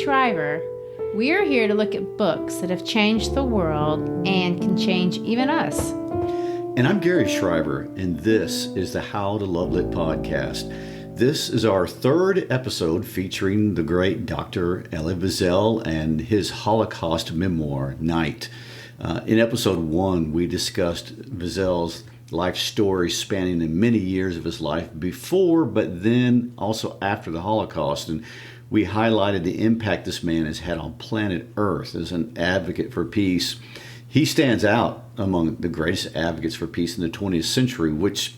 Shriver. We are here to look at books that have changed the world and can change even us. And I'm Gary Shriver, and this is the How to Love Lit podcast. This is our third episode featuring the great Dr. Elie Wiesel and his Holocaust memoir, Night. In episode 1, we discussed Wiesel's life story spanning in many years of his life before, but then also after the Holocaust. And we highlighted the impact this man has had on planet Earth as an advocate for peace. He stands out among the greatest advocates for peace in the 20th century, which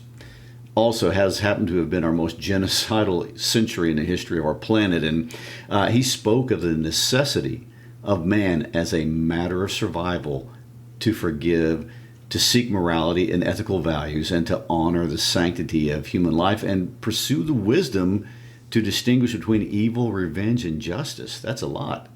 also has happened to have been our most genocidal century in the history of our planet. And he spoke of the necessity of man as a matter of survival to forgive, to seek morality and ethical values, and to honor the sanctity of human life and pursue the wisdom to distinguish between evil, revenge, and justice. That's a lot.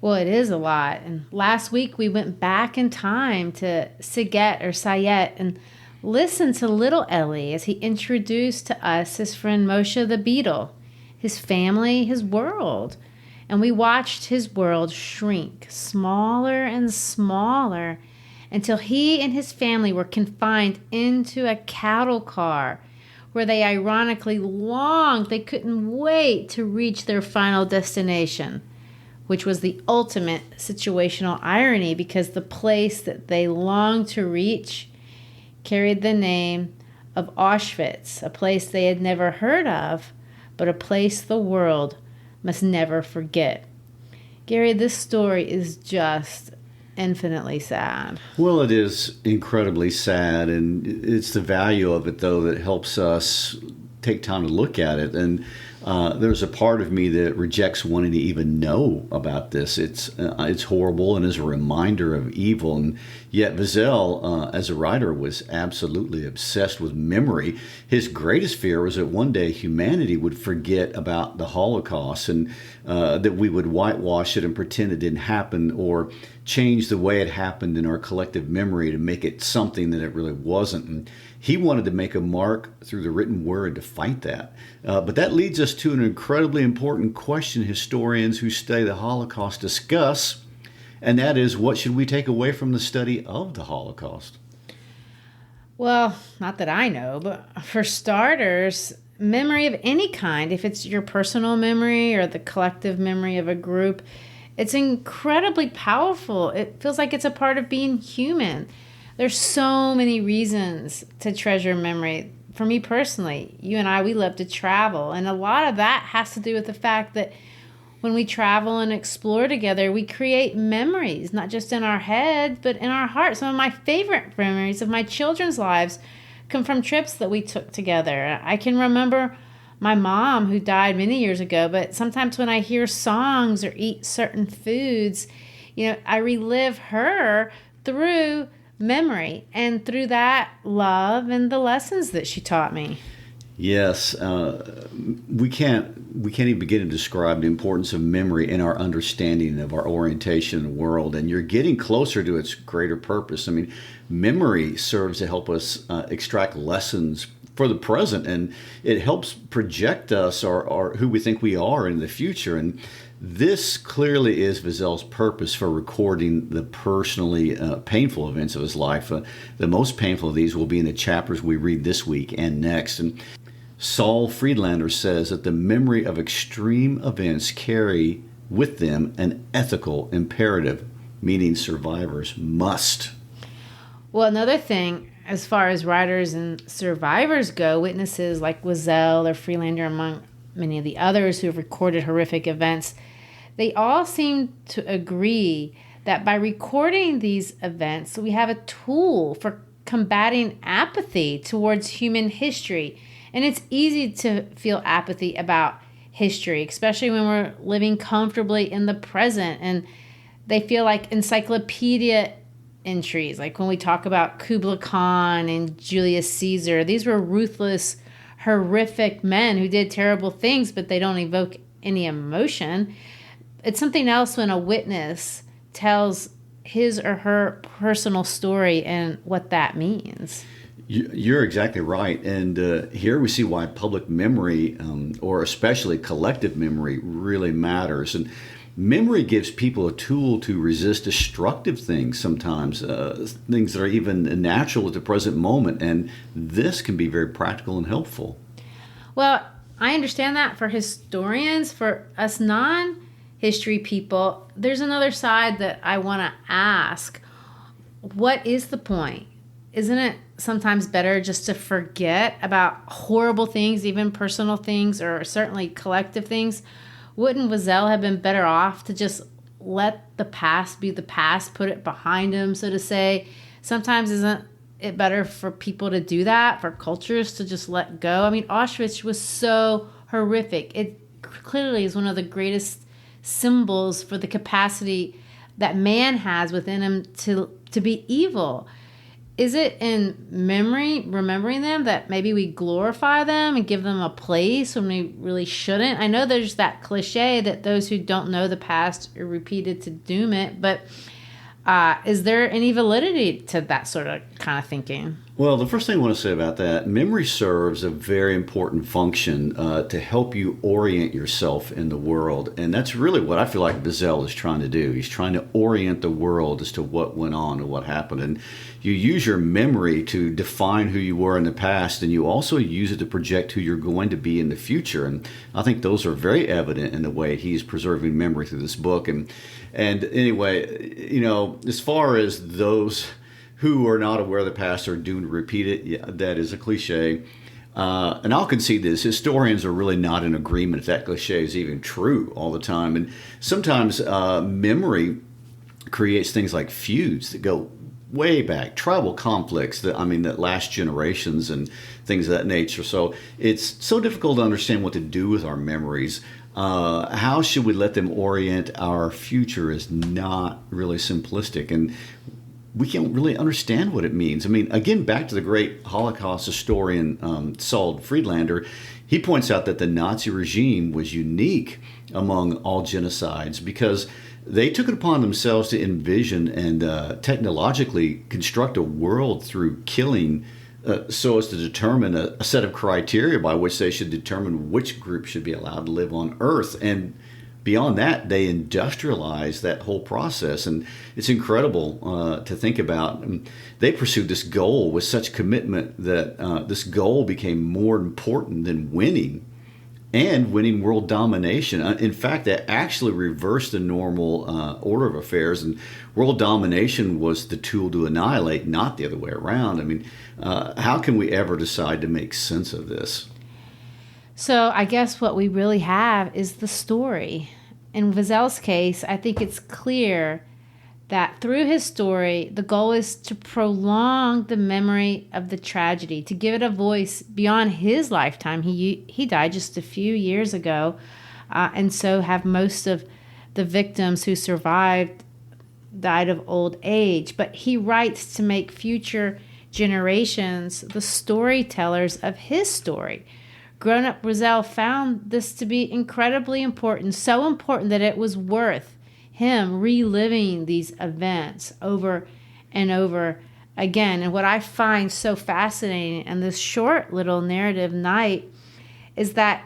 Well, it is a lot. And last week we went back in time to Sayet and listened to little Elie as he introduced to us his friend Moshe the Beetle, his family, his world. And we watched his world shrink smaller and smaller until he and his family were confined into a cattle car where they ironically longed, they couldn't wait to reach their final destination, which was the ultimate situational irony because the place that they longed to reach carried the name of Auschwitz, a place they had never heard of, but a place the world must never forget. Gary, this story is just infinitely sad. Well, it is incredibly sad, and it's the value of it, though, that helps us take time to look at it. And there's a part of me that rejects wanting to even know about this. It's horrible and is a reminder of evil. And yet Wiesel, as a writer, was absolutely obsessed with memory. His greatest fear was that one day humanity would forget about the Holocaust and that we would whitewash it and pretend it didn't happen or change the way it happened in our collective memory to make it something that it really wasn't. And he wanted to make a mark through the written word to fight that. But that leads us to an incredibly important question historians who study the Holocaust discuss, and that is, what should we take away from the study of the Holocaust? Well, not that I know, but for starters, memory of any kind, if it's your personal memory or the collective memory of a group, it's incredibly powerful. It feels like it's a part of being human. There's so many reasons to treasure memory. For me personally, you and I, we love to travel. And a lot of that has to do with the fact that when we travel and explore together, we create memories, not just in our head, but in our heart. Some of my favorite memories of my children's lives come from trips that we took together. I can remember my mom, who died many years ago, but sometimes when I hear songs or eat certain foods, I relive her through memory and through that love and the lessons that she taught me. Yes, we can't even begin to describe the importance of memory in our understanding of our orientation in the world, and you're getting closer to its greater purpose. I mean, memory serves to help us extract lessons for the present, and it helps project us or who we think we are in the future. And this clearly is Wiesel's purpose for recording the personally painful events of his life. The most painful of these will be in the chapters we read this week and next. And Saul Friedlander says that the memory of extreme events carry with them an ethical imperative, meaning survivors must. Well, another thing, as far as writers and survivors go, witnesses like Wiesel or Friedlander, among many of the others who have recorded horrific events, they all seem to agree that by recording these events, we have a tool for combating apathy towards human history. And it's easy to feel apathy about history, especially when we're living comfortably in the present. And they feel like encyclopedia entries, like when we talk about Kublai Khan and Julius Caesar. These were ruthless, horrific men who did terrible things, but they don't evoke any emotion. It's something else when a witness tells his or her personal story and what that means. You're exactly right. And here we see why public memory, or especially collective memory, really matters. And memory gives people a tool to resist destructive things sometimes, things that are even natural at the present moment. And this can be very practical and helpful. Well, I understand that for historians, for us non-history people, there's another side that I want to ask. What is the point? Isn't it sometimes better just to forget about horrible things, even personal things, or certainly collective things? Wouldn't Wiesel have been better off to just let the past be the past, put it behind him, so to say? Sometimes isn't it better for people to do that, for cultures to just let go? I mean, Auschwitz was so horrific. It clearly is one of the greatest symbols for the capacity that man has within him to be evil. Is it in remembering them, that maybe we glorify them and give them a place when we really shouldn't? I know there's that cliche that those who don't know the past are repeated to doom it, but is there any validity to that sort of kind of thinking? Well, the first thing I want to say about that, memory serves a very important function to help you orient yourself in the world. And that's really what I feel like Wiesel is trying to do. He's trying to orient the world as to what went on and what happened. And you use your memory to define who you were in the past, and you also use it to project who you're going to be in the future. And I think those are very evident in the way he's preserving memory through this book. And anyway, as far as those who are not aware of the past are doomed to repeat it, yeah, that is a cliche. And I'll concede this. Historians are really not in agreement if that cliche is even true all the time. And sometimes memory creates things like feuds that go way back, tribal conflicts that last generations and things of that nature. So it's so difficult to understand what to do with our memories. How should we let them orient our future is not really simplistic, and we can't really understand what it means. Again, back to the great Holocaust historian Saul Friedlander, he points out that the Nazi regime was unique among all genocides because they took it upon themselves to envision and technologically construct a world through killing so as to determine a set of criteria by which they should determine which group should be allowed to live on Earth. And beyond that, they industrialized that whole process. And it's incredible to think about. They pursued this goal with such commitment that this goal became more important than winning world domination. In fact, that actually reversed the normal order of affairs, and world domination was the tool to annihilate, not the other way around. How can we ever decide to make sense of this? So I guess what we really have is the story. In Wiesel's case, I think it's clear that through his story, the goal is to prolong the memory of the tragedy, to give it a voice beyond his lifetime. He died just a few years ago, and so have most of the victims who survived died of old age. But he writes to make future generations the storytellers of his story. Grown-up Wiesel found this to be incredibly important, so important that it was worth him reliving these events over and over again. And what I find so fascinating in this short little narrative night is that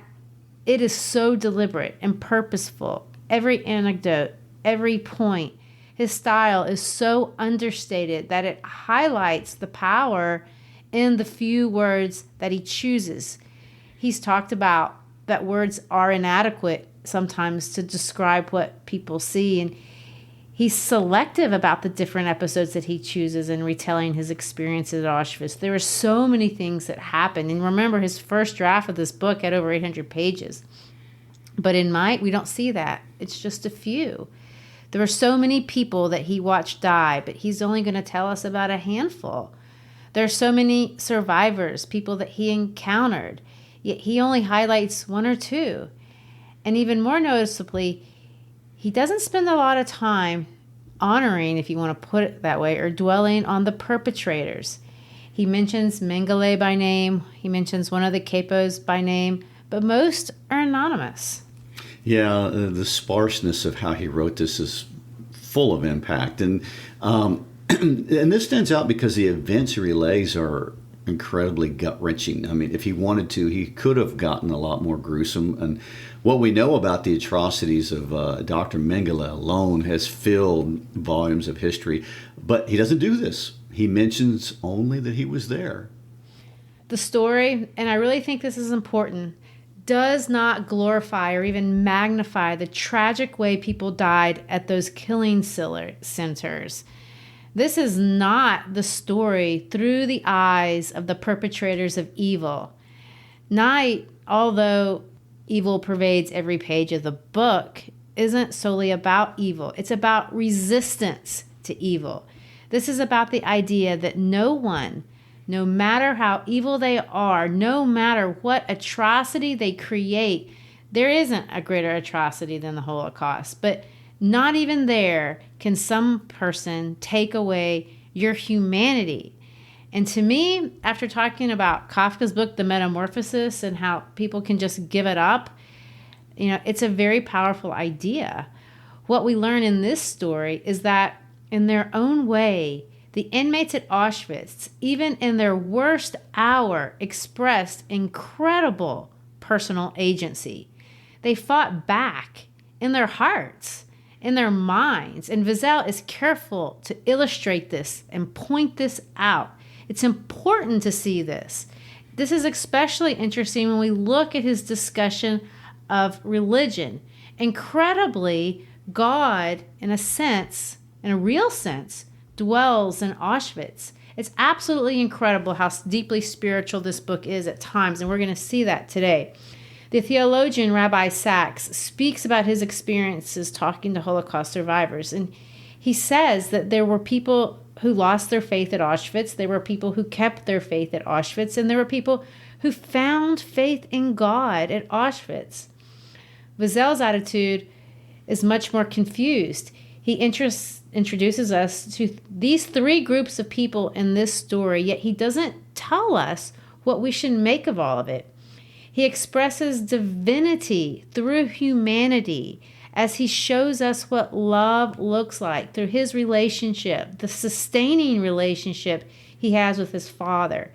it is so deliberate and purposeful. Every anecdote, every point, his style is so understated that it highlights the power in the few words that he chooses. He's talked about that words are inadequate sometimes to describe what people see, and he's selective about the different episodes that he chooses in retelling his experiences at Auschwitz. There are so many things that happened, and remember, his first draft of this book had over 800 pages. But in Might, we don't see that. It's just a few. There are so many people that he watched die, but he's only going to tell us about a handful. There are so many survivors, people that he encountered, yet he only highlights one or two. And even more noticeably, he doesn't spend a lot of time honoring, if you want to put it that way, or dwelling on the perpetrators. He mentions Mengele by name. He mentions one of the capos by name, but most are anonymous. Yeah, the sparseness of how he wrote this is full of impact. And this stands out because the events he relays are incredibly gut-wrenching. If he wanted to, he could have gotten a lot more gruesome. And What we know about the atrocities of Dr. Mengele alone has filled volumes of history, but he doesn't do this. He mentions only that he was there. The story, and I really think this is important, does not glorify or even magnify the tragic way people died at those killing centers. This is not the story through the eyes of the perpetrators of evil. Night, although evil pervades every page of the book, isn't solely about evil. It's about resistance to evil. This is about the idea that no one, no matter how evil they are, no matter what atrocity they create, there isn't a greater atrocity than the Holocaust. But not even there can some person take away your humanity. And to me, after talking about Kafka's book, The Metamorphosis, and how people can just give it up, it's a very powerful idea. What we learn in this story is that in their own way, the inmates at Auschwitz, even in their worst hour, expressed incredible personal agency. They fought back in their hearts, in their minds, and Wiesel is careful to illustrate this and point this out. It's important to see this. This is especially interesting when we look at his discussion of religion. Incredibly, God, in a real sense, dwells in Auschwitz. It's absolutely incredible how deeply spiritual this book is at times, and we're going to see that today. The theologian Rabbi Sachs speaks about his experiences talking to Holocaust survivors, and he says that there were people who lost their faith at Auschwitz, there were people who kept their faith at Auschwitz, and there were people who found faith in God at Auschwitz. Wiesel's attitude is much more confused. He introduces us to these three groups of people in this story, yet he doesn't tell us what we should make of all of it. He expresses divinity through humanity as he shows us what love looks like through his relationship, the sustaining relationship he has with his father.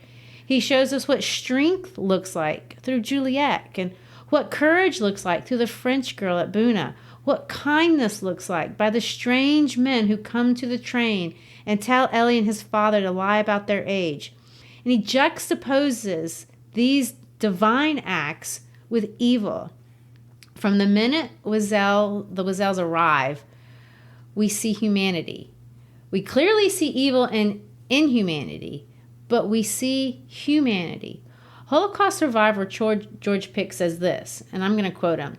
He shows us what strength looks like through Juliet, and what courage looks like through the French girl at Buna, what kindness looks like by the strange men who come to the train and tell Elie and his father to lie about their age. And he juxtaposes these divine acts with evil. From the minute the Wiesels arrive, we see humanity. We clearly see evil and inhumanity, but we see humanity. Holocaust survivor George Pick says this, and I'm going to quote him.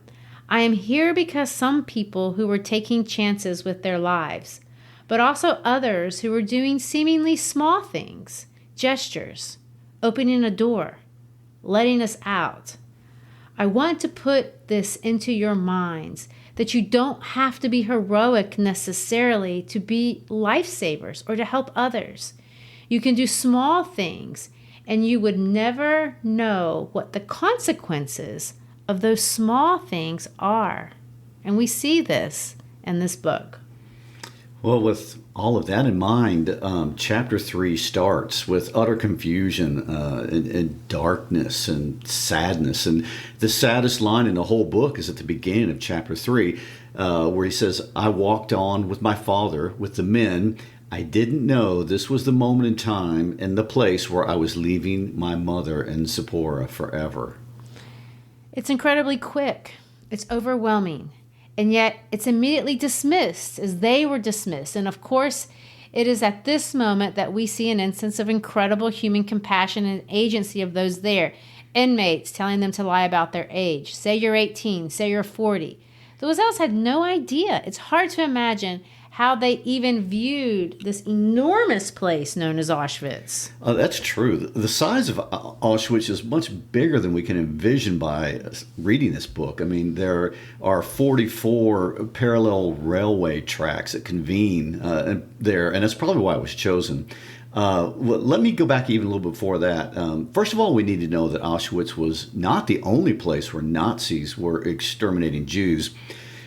I am here because some people who were taking chances with their lives, but also others who were doing seemingly small things, gestures, opening a door, letting us out. I want to put this into your minds, that you don't have to be heroic necessarily to be lifesavers or to help others. You can do small things, and you would never know what the consequences of those small things are. And we see this in this book. Well, with all of that in mind, chapter 3 starts with utter confusion and darkness and sadness. And the saddest line in the whole book is at the beginning of chapter 3, where he says, I walked on with my father, with the men. I didn't know this was the moment in time and the place where I was leaving my mother and Zipporah forever. It's incredibly quick. It's overwhelming. And yet it's immediately dismissed as they were dismissed. And of course, it is at this moment that we see an instance of incredible human compassion and agency of those there. Inmates telling them to lie about their age. Say you're 18, say you're 40. The Wiesels had no idea. It's hard to imagine how they even viewed this enormous place known as Auschwitz. That's true. The size of Auschwitz is much bigger than we can envision by reading this book. I mean, there are 44 parallel railway tracks that convene there, and that's probably why it was chosen. Let me go back even a little before that. First of all, we need to know that Auschwitz was not the only place where Nazis were exterminating Jews.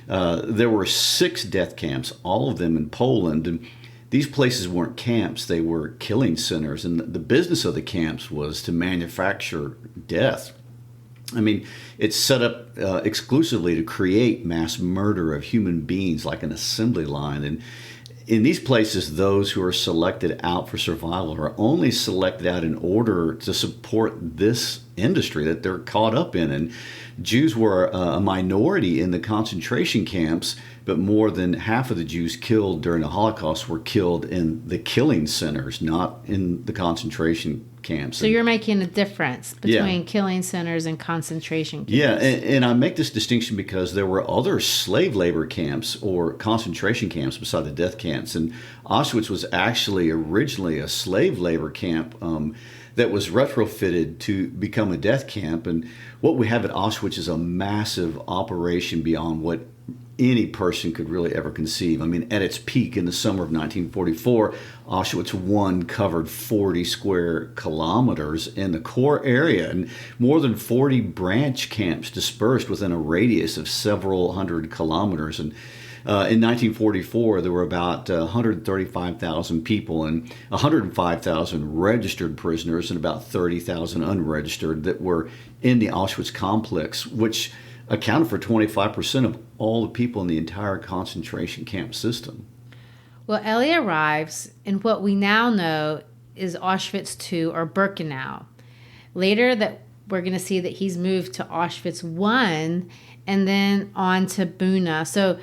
There were 6 death camps, all of them in Poland, and these places weren't camps, they were killing centers, and the business of the camps was to manufacture death. I mean, it's set up exclusively to create mass murder of human beings like an assembly line. And in these places, those who are selected out for survival are only selected out in order to support this industry that they're caught up in. And Jews were a minority in the concentration camps, but more than half of the Jews killed during the Holocaust were killed in the killing centers, not in the concentration camps. So you're making a difference between killing centers and concentration camps. Yeah, and I make this distinction because there were other slave labor camps or concentration camps beside the death camps. And Auschwitz was actually originally a slave labor camp that was retrofitted to become a death camp. And what we have at Auschwitz is a massive operation beyond what any person could really ever conceive. I mean, at its peak in the summer of 1944, Auschwitz I covered 40 square kilometers in the core area, and more than 40 branch camps dispersed within a radius of several hundred kilometers. And in 1944, there were about 135,000 people and 105,000 registered prisoners and about 30,000 unregistered that were in the Auschwitz complex, which accounted for 25% of all the people in the entire concentration camp system. Well, Elie arrives in what we now know is Auschwitz II or Birkenau. Later that we're going to see that he's moved to Auschwitz I and then on to Buna. So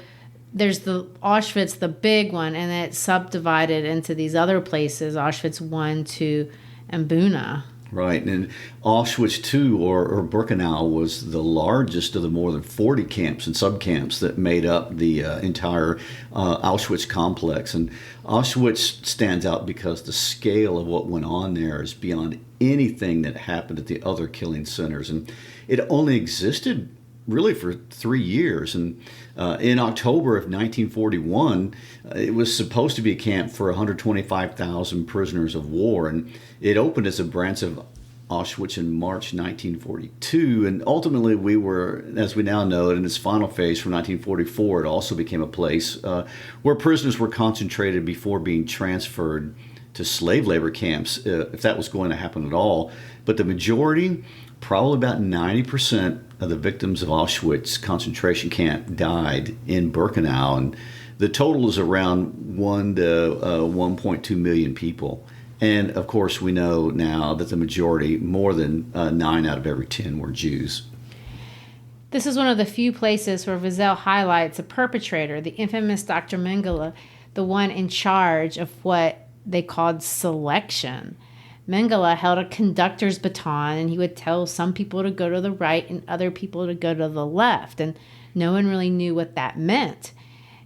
there's the Auschwitz, the big one, and then it's subdivided into these other places, Auschwitz I, II, and Buna. Right, and Auschwitz II, or Birkenau, was the largest of the more than 40 camps and subcamps that made up the entire Auschwitz complex. And Auschwitz stands out because the scale of what went on there is beyond anything that happened at the other killing centers. And it only existed really for 3 years. And in October of 1941, it was supposed to be a camp for 125,000 prisoners of war. And it opened as a branch of Auschwitz in March 1942. And ultimately, we were, as we now know, in its final phase from 1944, it also became a place where prisoners were concentrated before being transferred to slave labor camps, if that was going to happen at all. But the majority, probably about 90% of the victims of Auschwitz concentration camp died in Birkenau, and the total is around 1 to 1.2 million people. And of course, we know now that the majority, more than 9 out of every 10, were Jews. This is one of the few places where Wiesel highlights a perpetrator, the infamous Dr. Mengele, the one in charge of what they called selection. Mengele held a conductor's baton, and he would tell some people to go to the right and other people to go to the left, and no one really knew what that meant.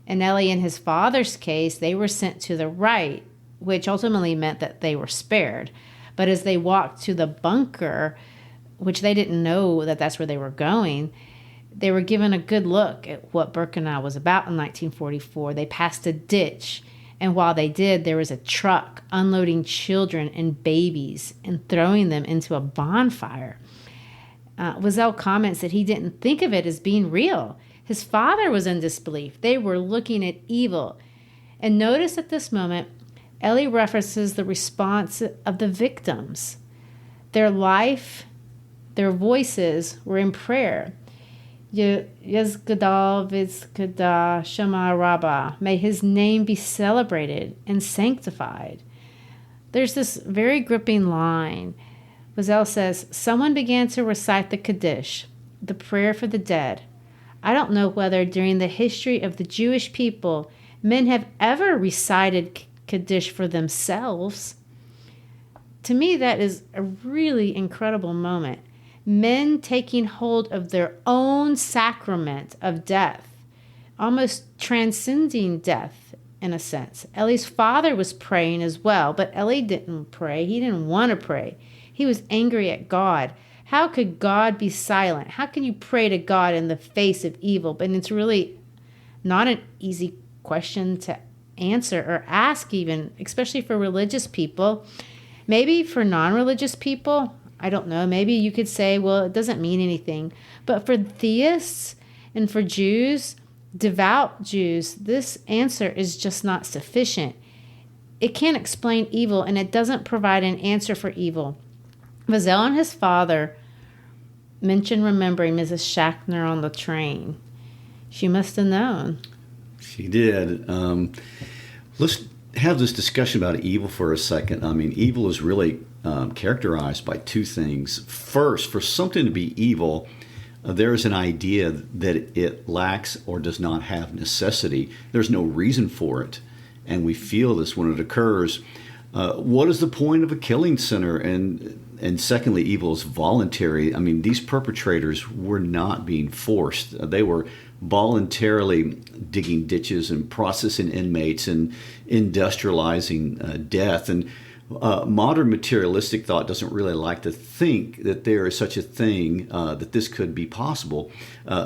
In Elie and his father's case, they were sent to the right, which ultimately meant that they were spared. But as they walked to the bunker, which they didn't know that that's where they were going, they were given a good look at what Birkenau was about in 1944. They passed a ditch, and while they did, there was a truck unloading children and babies and throwing them into a bonfire. Wiesel comments that he didn't think of it as being real. His father was in disbelief. They were looking at evil. And notice at this moment, Elie references the response of the victims. Their life, their voices were in prayer. Yezgadal Vizgada Shema Rabbah. May his name be celebrated and sanctified. There's this very gripping line. Wiesel says, someone began to recite the Kaddish, the prayer for the dead. I don't know whether during the history of the Jewish people, men have ever recited Kaddish for themselves. To me, that is a really incredible moment. Men taking hold of their own sacrament of death, almost transcending death in a sense. Elie's father was praying as well, but Elie didn't pray. He didn't want to pray. He was angry at God. How could God be silent? How can you pray to God in the face of evil? But it's really not an easy question to answer or ask even, especially for religious people. Maybe for non-religious people, I don't know. Maybe you could say, well, it doesn't mean anything. But for theists and for Jews, devout Jews, this answer is just not sufficient. It can't explain evil, and it doesn't provide an answer for evil. Wiesel and his father mention remembering Mrs. Shackner on the train. She must have known. She did. Let's have this discussion about evil for a second. I mean, evil is really characterized by two things. First, for something to be evil, there is an idea that it lacks or does not have necessity. There's no reason for it, and we feel this when it occurs. What is the point of a killing center? And secondly, evil is voluntary. I mean, these perpetrators were not being forced. They were voluntarily digging ditches and processing inmates and industrializing death. And modern materialistic thought doesn't really like to think that there is such a thing, that this could be possible.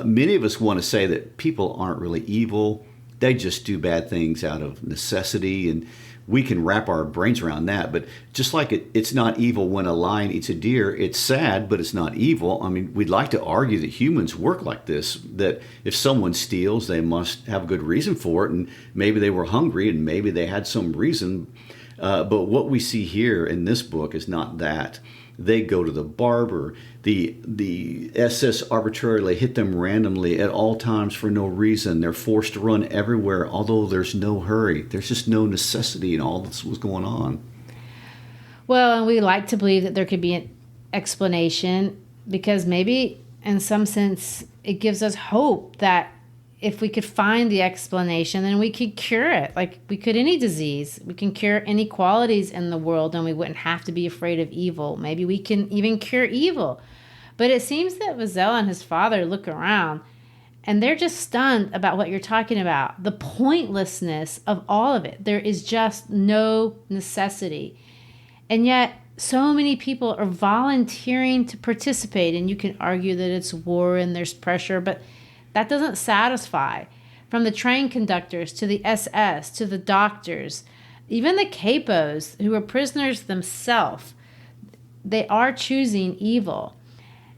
Many of us want to say that people aren't really evil. They just do bad things out of necessity, and we can wrap our brains around that. But just like it's not evil when a lion eats a deer, it's sad, but it's not evil. I mean, we'd like to argue that humans work like this, that if someone steals, they must have a good reason for it, and maybe they were hungry, and maybe they had some reason. But what we see here in this book is not that. They go to the barber. The SS arbitrarily hit them randomly at all times for no reason. They're forced to run everywhere, although there's no hurry. There's just no necessity in all this was going on. Well, and we like to believe that there could be an explanation, because maybe in some sense it gives us hope that if we could find the explanation, then we could cure it. Like we could any disease. We can cure inequalities in the world, and we wouldn't have to be afraid of evil. Maybe we can even cure evil. But it seems that Wiesel and his father look around, and they're just stunned about what you're talking about. The pointlessness of all of it. There is just no necessity. And yet, so many people are volunteering to participate, and you can argue that it's war and there's pressure, but that doesn't satisfy. From the train conductors to the SS to the doctors, even the capos who were prisoners themselves, they are choosing evil.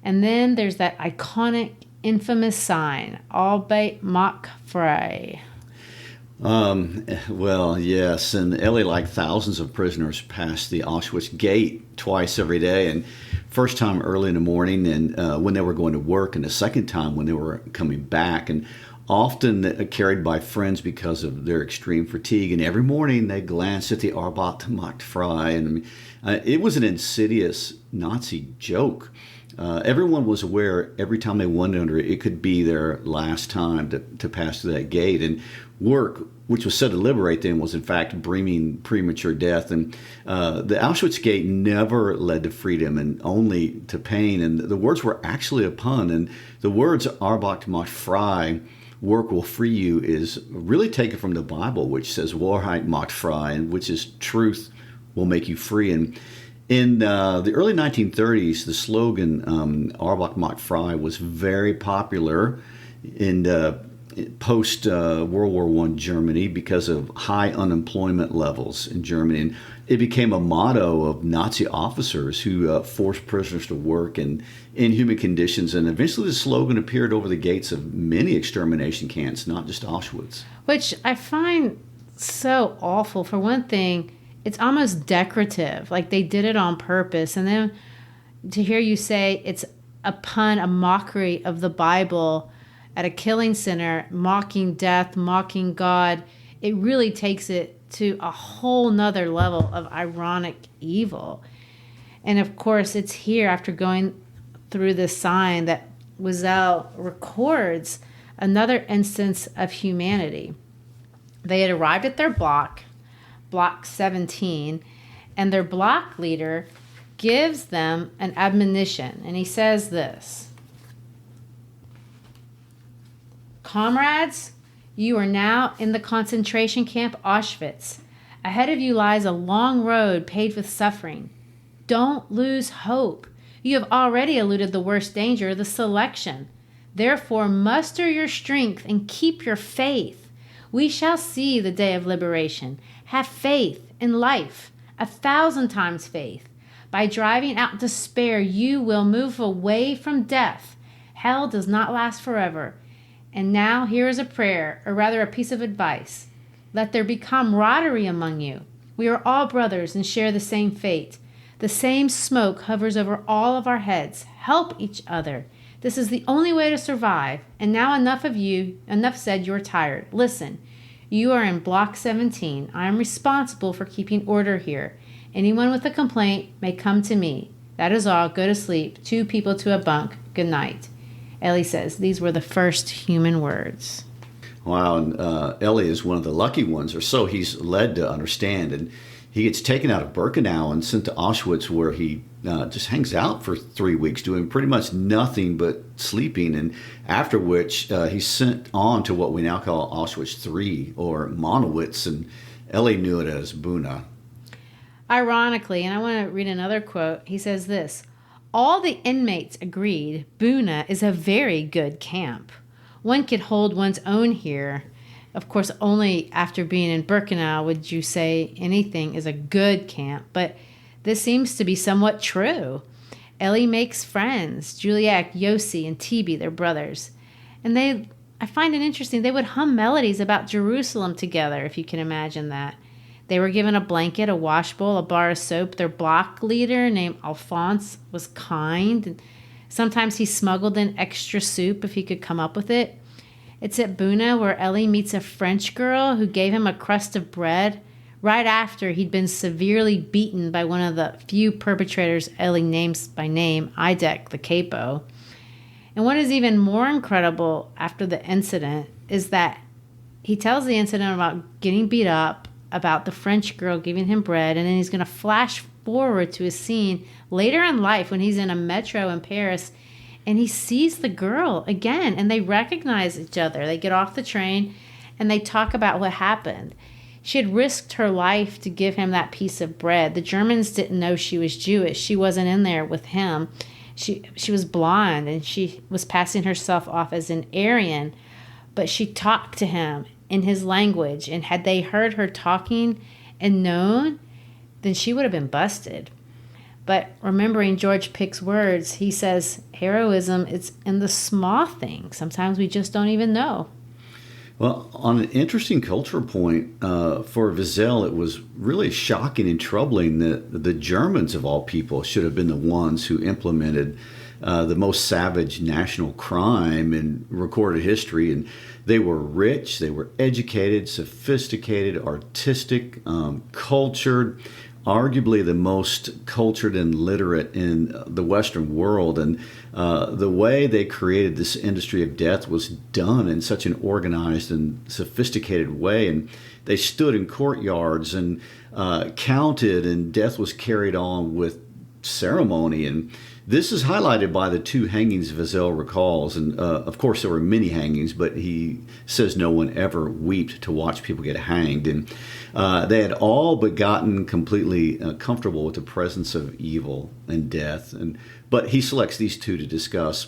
And then there's that iconic, infamous sign, Albeit macht frei. Well, yes, and Elie, like thousands of prisoners, passed the Auschwitz gate twice every day, and first time early in the morning and when they were going to work, and the second time when they were coming back, and often carried by friends because of their extreme fatigue. And every morning they glanced at the Albeit macht frei, and it was an insidious Nazi joke. Everyone was aware every time they went under it, it could be their last time to pass through that gate. And work, which was said to liberate them, was in fact bringing premature death. And the Auschwitz gate never led to freedom and only to pain. And the words were actually a pun. And the words Albeit macht frei, work will free you, is really taken from the Bible, which says Wahrheit macht frei, and which is truth will make you free. And in the early 1930s, the slogan Albeit macht frei was very popular in post-World War I Germany because of high unemployment levels in Germany. And it became a motto of Nazi officers who forced prisoners to work in inhuman conditions. And eventually the slogan appeared over the gates of many extermination camps, not just Auschwitz. Which I find so awful. For one thing, it's almost decorative, like they did it on purpose. And then to hear you say it's a pun, a mockery of the Bible at a killing center, mocking death, mocking God, it really takes it to a whole nother level of ironic evil. And of course, it's here after going through this sign that Wiesel records another instance of humanity. They had arrived at their block 17, and their block leader gives them an admonition, and he says this: "Comrades, you are now in the concentration camp Auschwitz. Ahead of you lies a long road paved with suffering. Don't lose hope. You have already eluded the worst danger, the selection. Therefore, muster your strength and keep your faith. We shall see the day of liberation. Have faith in life, 1,000 times faith. By driving out despair, you will move away from death. Hell does not last forever. And now here is a prayer, or rather a piece of advice. Let there be camaraderie among you. We are all brothers and share the same fate. The same smoke hovers over all of our heads. Help each other. This is the only way to survive. And now enough of you. Enough said. You're tired. Listen, you are in Block 17. I am responsible for keeping order here. Anyone with a complaint may come to me. That is all. Go to sleep. 2 people to a bunk. Good night. Elie says these were the first human words. Wow, and Elie is one of the lucky ones, or so he's led to understand. And he gets taken out of Birkenau and sent to Auschwitz, where he just hangs out for 3 weeks, doing pretty much nothing but sleeping. And after which, he's sent on to what we now call Auschwitz III, or Monowitz, and Elie knew it as Buna. Ironically, and I want to read another quote, he says this: all the inmates agreed Buna is a very good camp. One could hold one's own here. Of course, only after being in Birkenau would you say anything is a good camp, but this seems to be somewhat true. Elie makes friends, Juliet, Yossi, and Tibi, their brothers. And I find it interesting, they would hum melodies about Jerusalem together, if you can imagine that. They were given a blanket, a wash bowl, a bar of soap. Their block leader, named Alphonse, was kind. And sometimes he smuggled in extra soup if he could come up with it. It's at Buna where Elie meets a French girl who gave him a crust of bread right after he'd been severely beaten by one of the few perpetrators Elie names by name, Idek, the capo. And what is even more incredible after the incident is that he tells the incident about getting beat up, about the French girl giving him bread, and then he's going to flash forward to a scene later in life when he's in a metro in Paris, and he sees the girl again, and they recognize each other. They get off the train, and they talk about what happened. She had risked her life to give him that piece of bread. The Germans didn't know she was Jewish. She wasn't in there with him. She was blonde, and she was passing herself off as an Aryan, but she talked to him in his language, and had they heard her talking and known, then she would have been busted. But remembering George Pick's words, he says, heroism is in the small things. Sometimes we just don't even know. Well, on an interesting cultural point, for Wiesel, it was really shocking and troubling that the Germans, of all people, should have been the ones who implemented the most savage national crime in recorded history. And they were rich, they were educated, sophisticated, artistic, cultured, arguably the most cultured and literate in the Western world. And the way they created this industry of death was done in such an organized and sophisticated way. And they stood in courtyards and counted, and death was carried on with ceremony. And this is highlighted by the 2 hangings Wiesel recalls. And of course, there were many hangings, but he says no one ever wept to watch people get hanged. And they had all but gotten completely comfortable with the presence of evil and death. But he selects these 2 to discuss.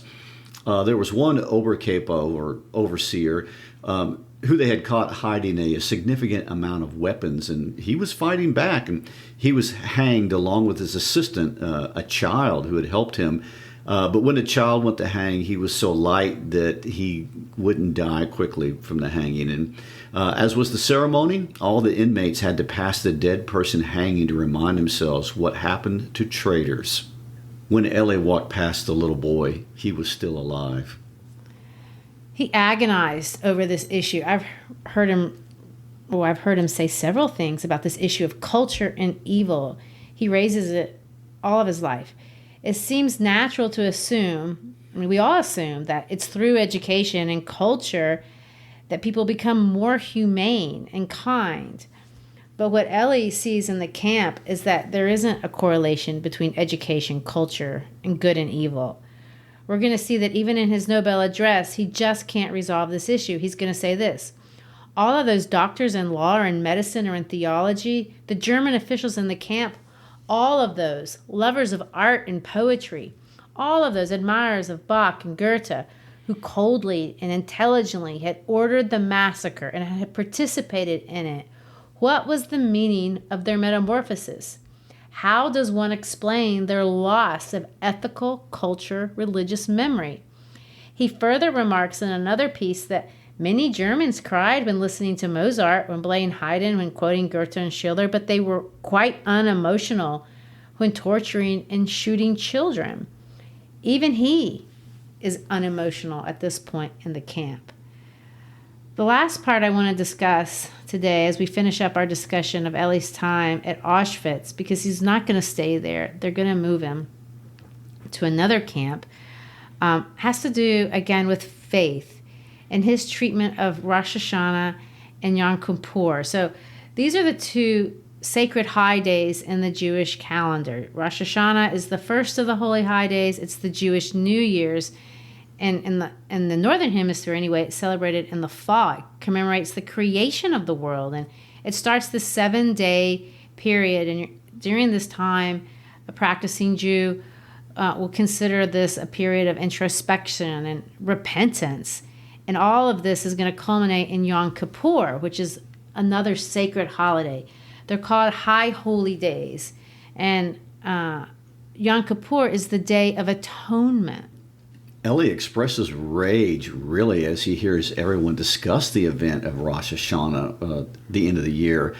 There was one Obercapo, or overseer, who they had caught hiding a significant amount of weapons, and he was fighting back, and he was hanged along with his assistant, a child who had helped him. But when the child went to hang, he was so light that he wouldn't die quickly from the hanging. And as was the ceremony, all the inmates had to pass the dead person hanging to remind themselves what happened to traitors. When Elie walked past the little boy, he was still alive. He agonized over this issue. I've heard him say several things about this issue of culture and evil. He raises it all of his life. It seems natural to assume, we all assume, that it's through education and culture that people become more humane and kind. But what Elie sees in the camp is that there isn't a correlation between education, culture, and good and evil. We're going to see that even in his Nobel address, he just can't resolve this issue. He's going to say this: all of those doctors in law or in medicine or in theology, the German officials in the camp, all of those lovers of art and poetry, all of those admirers of Bach and Goethe, who coldly and intelligently had ordered the massacre and had participated in it, what was the meaning of their metamorphosis? How does one explain their loss of ethical, culture, religious memory? He further remarks in another piece that many Germans cried when listening to Mozart, when playing Haydn, when quoting Goethe and Schiller, but they were quite unemotional when torturing and shooting children. Even he is unemotional at this point in the camp. The last part I want to discuss today as we finish up our discussion of Elie's time at Auschwitz, because he's not going to stay there. They're going to move him to another camp, has to do, again, with faith and his treatment of Rosh Hashanah and Yom Kippur. So these are the two sacred high days in the Jewish calendar. Rosh Hashanah is the first of the holy high days. It's the Jewish New Year's. And in the Northern Hemisphere, anyway, it's celebrated in the fall. It commemorates the creation of the world. And it starts the 7-day period. And during this time, a practicing Jew will consider this a period of introspection and repentance. And all of this is going to culminate in Yom Kippur, which is another sacred holiday. They're called High Holy Days. And Yom Kippur is the Day of Atonement. Elie expresses rage, really, as he hears everyone discuss the event of Rosh Hashanah, the end of the year.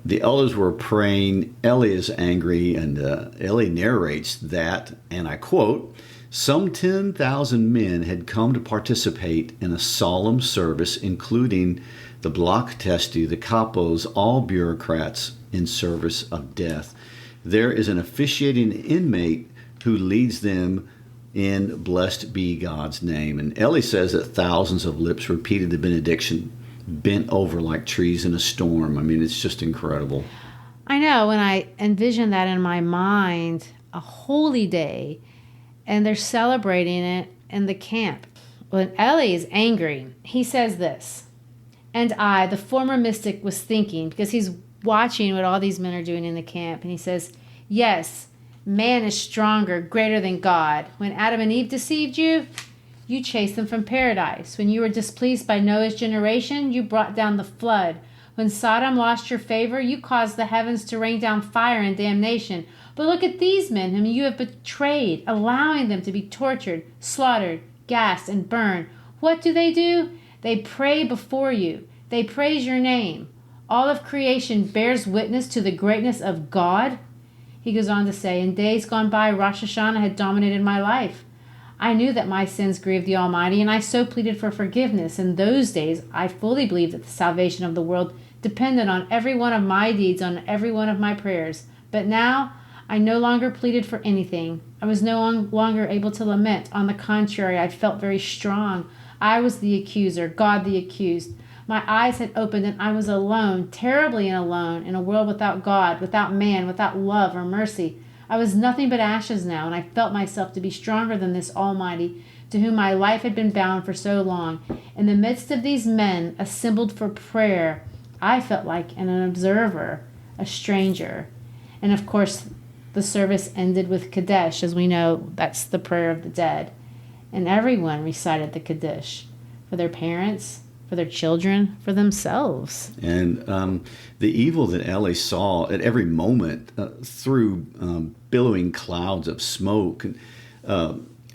The elders were praying. Elie is angry, and Elie narrates that, and I quote, "Some 10,000 men had come to participate in a solemn service, including the Block Testi, the Kapos, all bureaucrats in service of death. There is an officiating inmate who leads them in blessed be God's name." And Elie says that thousands of lips repeated the benediction, bent over like trees in a storm. I mean, it's just incredible. I know, when I envision that in my mind, a holy day, and they're celebrating it in the camp. When Elie is angry, he says this, "And I, the former mystic, was thinking," because he's watching what all these men are doing in the camp, and he says, "Yes, man is stronger, greater than God. When Adam and Eve deceived you, you chased them from paradise. When you were displeased by Noah's generation, you brought down the flood. When Sodom lost your favor, you caused the heavens to rain down fire and damnation. But look at these men whom you have betrayed, allowing them to be tortured, slaughtered, gassed, and burned. What do? They pray before you. They praise your name. All of creation bears witness to the greatness of God." He goes on to say, "In days gone by, Rosh Hashanah had dominated my life. I knew that my sins grieved the Almighty, and I so pleaded for forgiveness. In those days, I fully believed that the salvation of the world depended on every one of my deeds, on every one of my prayers. But now, I no longer pleaded for anything. I was no longer able to lament. On the contrary, I felt very strong. I was the accuser, God the accused. My eyes had opened and I was alone, terribly alone, in a world without God, without man, without love or mercy. I was nothing but ashes now, and I felt myself to be stronger than this Almighty, to whom my life had been bound for so long. In the midst of these men assembled for prayer, I felt like an observer, a stranger." And of course, the service ended with Kaddish. As we know, that's the prayer of the dead. And everyone recited the Kaddish for their parents, for their children, for themselves. And the evil that Elie saw at every moment through billowing clouds of smoke,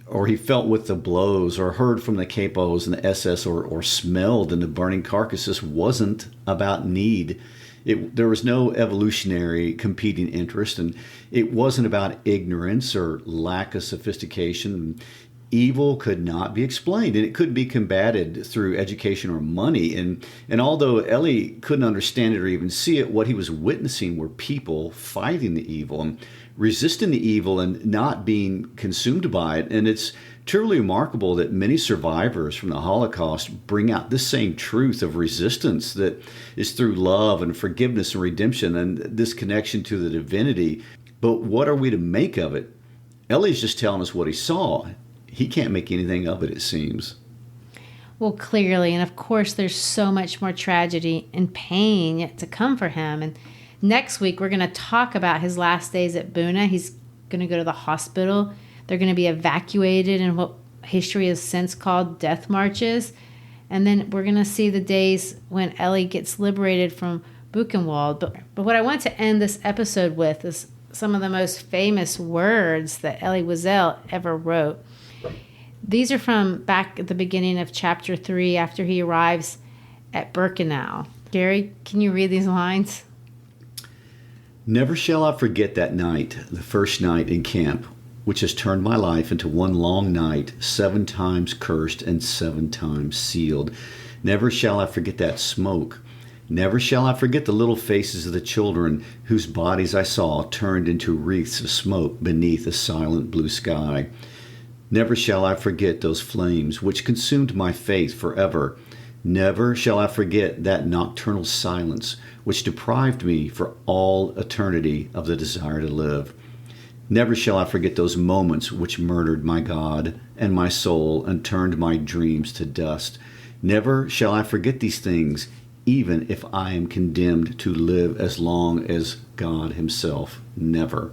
or he felt with the blows, or heard from the capos and the SS, or smelled in the burning carcasses, wasn't about need. There was no evolutionary competing interest, and it wasn't about ignorance or lack of sophistication. Evil could not be explained, and it couldn't be combated through education or money. And although Elie couldn't understand it or even see it, what he was witnessing were people fighting the evil and resisting the evil and not being consumed by it. And it's truly remarkable that many survivors from the Holocaust bring out this same truth of resistance that is through love and forgiveness and redemption and this connection to the divinity. But what are we to make of it? Elie's just telling us what he saw. He can't make anything of it, it seems. Well, clearly, and of course, there's so much more tragedy and pain yet to come for him. And next week, we're going to talk about his last days at Buna. He's going to go to the hospital. They're going to be evacuated in what history has since called death marches. And then we're going to see the days when Elie gets liberated from Buchenwald. But what I want to end this episode with is some of the most famous words that Elie Wiesel ever wrote. These are from back at the beginning of chapter 3 after he arrives at Birkenau. Gary, can you read these lines? Never shall I forget that night, the first night in camp, which has turned my life into one long night, 7 times cursed and 7 times sealed. Never shall I forget that smoke. Never shall I forget the little faces of the children whose bodies I saw turned into wreaths of smoke beneath a silent blue sky. Never shall I forget those flames which consumed my faith forever. Never shall I forget that nocturnal silence which deprived me for all eternity of the desire to live. Never shall I forget those moments which murdered my God and my soul and turned my dreams to dust. Never shall I forget these things, even if I am condemned to live as long as God himself. Never.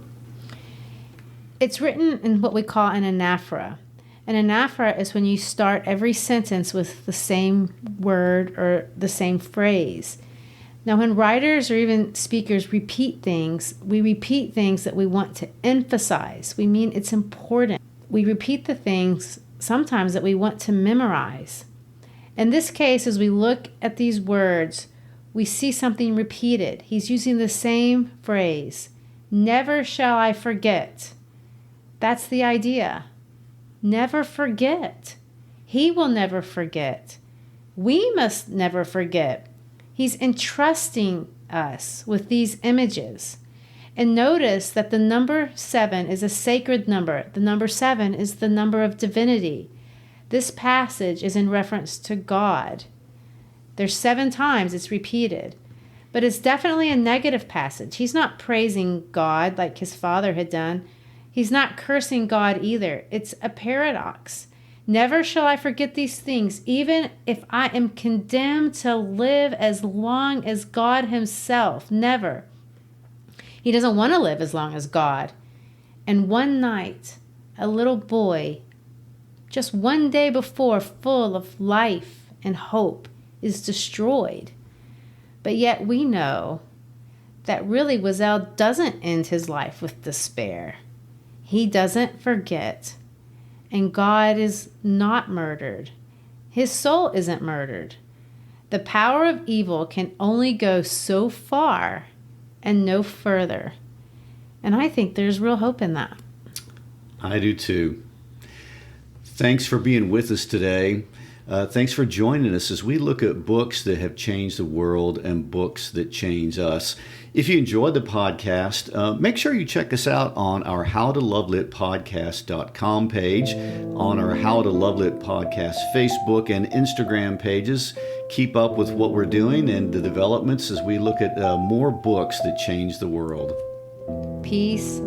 It's written in what we call an anaphora. An anaphora is when you start every sentence with the same word or the same phrase. Now, when writers or even speakers repeat things, we repeat things that we want to emphasize. We mean it's important. We repeat the things sometimes that we want to memorize. In this case, as we look at these words, we see something repeated. He's using the same phrase. Never shall I forget. That's the idea. Never forget. He will never forget. We must never forget. He's entrusting us with these images. And notice that the number 7 is a sacred number. The number 7 is the number of divinity. This passage is in reference to God. There's 7 times it's repeated. But it's definitely a negative passage. He's not praising God like his father had done. He's not cursing God either. It's a paradox. Never shall I forget these things, even if I am condemned to live as long as God himself. Never. He doesn't want to live as long as God. And one night, a little boy, just one day before, full of life and hope, is destroyed. But yet we know that really Wiesel doesn't end his life with despair. He doesn't forget. And God is not murdered. His soul isn't murdered. The power of evil can only go so far and no further. And I think there's real hope in that. I do too. Thanks for being with us today. Thanks for joining us as we look at books that have changed the world and books that change us. If you enjoyed the podcast, make sure you check us out on our howtolovelit.podcast.com page, on our How to Love Lit podcast Facebook and Instagram pages. Keep up with what we're doing and the developments as we look at more books that change the world. Peace